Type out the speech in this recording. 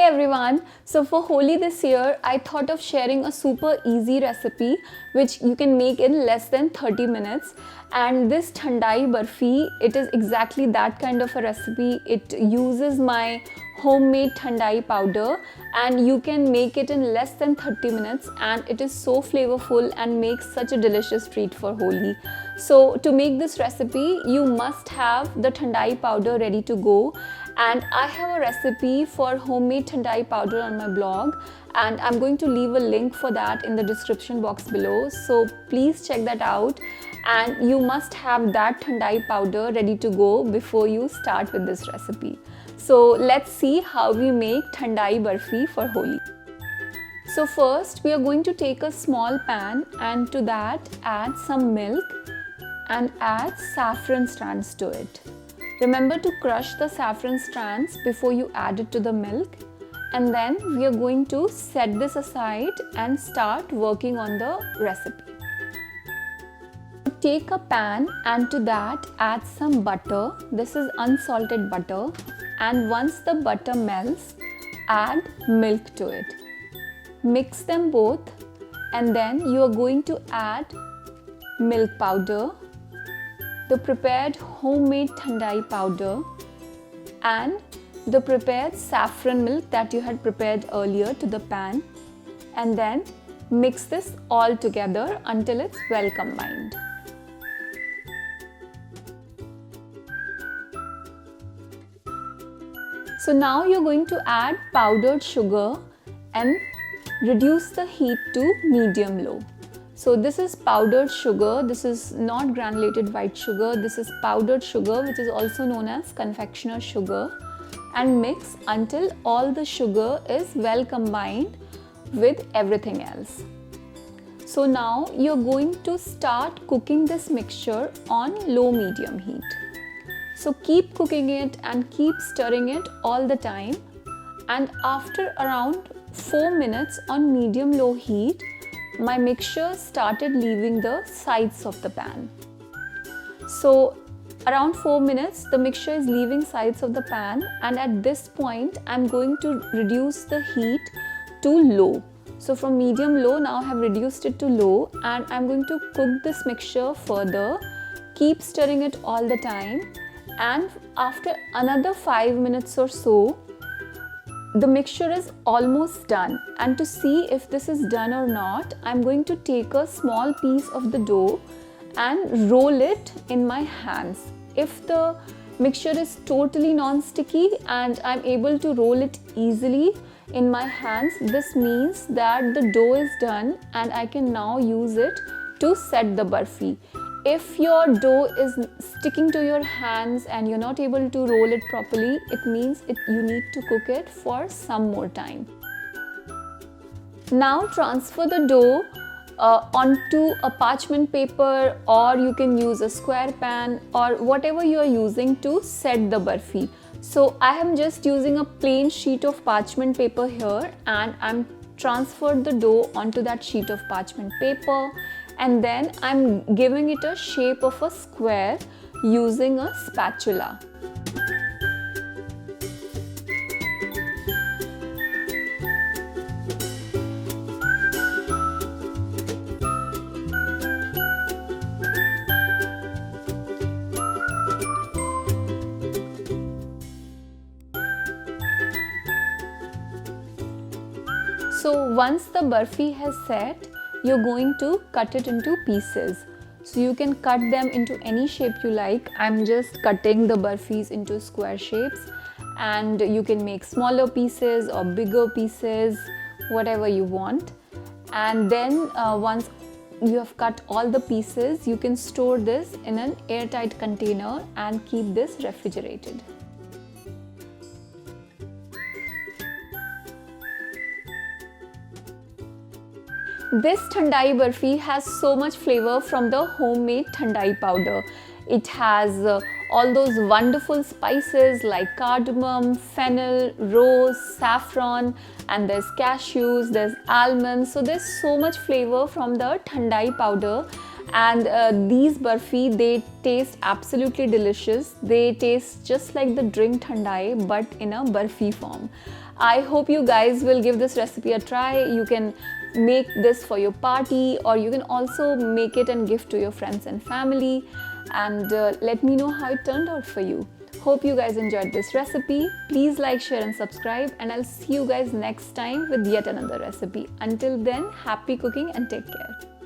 everyone, so for Holi this year I thought of sharing a super easy recipe which you can make in less than 30 minutes. And this Thandai Burfi, it is exactly that kind of a recipe. It uses my homemade Thandai powder and you can make it in less than 30 minutes, and it is so flavorful and makes such a delicious treat for Holi. So to make this recipe you must have the Thandai powder ready to go, and I have a recipe for homemade Thandai powder on my blog, and I'm going to leave a link for that in the description box below, so please check that out. And you must have that Thandai powder ready to go before you start with this recipe. So let's see how we make Thandai Burfi for Holi. So first we are going to take a small pan and to that add some milk and add saffron strands to it. Remember to crush the saffron strands before you add it to the milk, and then we are going to set this aside and start working on the recipe. Take a pan and to that add some butter. This is unsalted butter, and once the butter melts, add milk to it. Mix them both, and then you are going to add milk powder, the prepared homemade Thandai powder, and the prepared saffron milk that you had prepared earlier to the pan, and then mix this all together until it's well combined. So now you're going to add powdered sugar and reduce the heat to medium-low. So this is powdered sugar, this is not granulated white sugar, this is powdered sugar, which is also known as confectioner sugar, and mix until all the sugar is well combined with everything else. So now you're going to start cooking this mixture on low-medium heat. So keep cooking it and keep stirring it all the time, and after around 4 minutes on medium-low heat, my mixture started leaving the sides of the pan. So around 4 minutes the mixture is leaving sides of the pan, and at this point I'm going to reduce the heat to low. So from medium-low now I have reduced it to low, and I'm going to cook this mixture further. Keep stirring it all the time, and after another 5 minutes or so, the mixture is almost done. And to see if this is done or not, I'm going to take a small piece of the dough and roll it in my hands. If the mixture is totally non-sticky and I'm able to roll it easily in my hands, this means that the dough is done and I can now use it to set the burfi. If your dough is sticking to your hands and you're not able to roll it properly, it means you need to cook it for some more time. Now transfer the dough onto a parchment paper, or you can use a square pan or whatever you are using to set the burfi. So I am just using a plain sheet of parchment paper here, and I'm transferred the dough onto that sheet of parchment paper, and then I'm giving it a shape of a square using a spatula. So once the burfi has set, you're going to cut it into pieces. So you can cut them into any shape you like. I'm just cutting the burfis into square shapes, and you can make smaller pieces or bigger pieces, whatever you want. And then once you have cut all the pieces, you can store this in an airtight container and keep this refrigerated. This Thandai Burfi has so much flavor from the homemade Thandai powder. It has all those wonderful spices like cardamom, fennel, rose, saffron, and there's cashews, there's almonds. So there's so much flavor from the Thandai powder, and these burfi, they taste absolutely delicious. They taste just like the drink Thandai but in a burfi form. I hope you guys will give this recipe a try. You can make this for your party, or you can also make it and gift to your friends and family, and let me know how it turned out for you. Hope you guys enjoyed this recipe. Please like, share and subscribe, and I'll see you guys next time with yet another recipe. Until then, happy cooking and take care.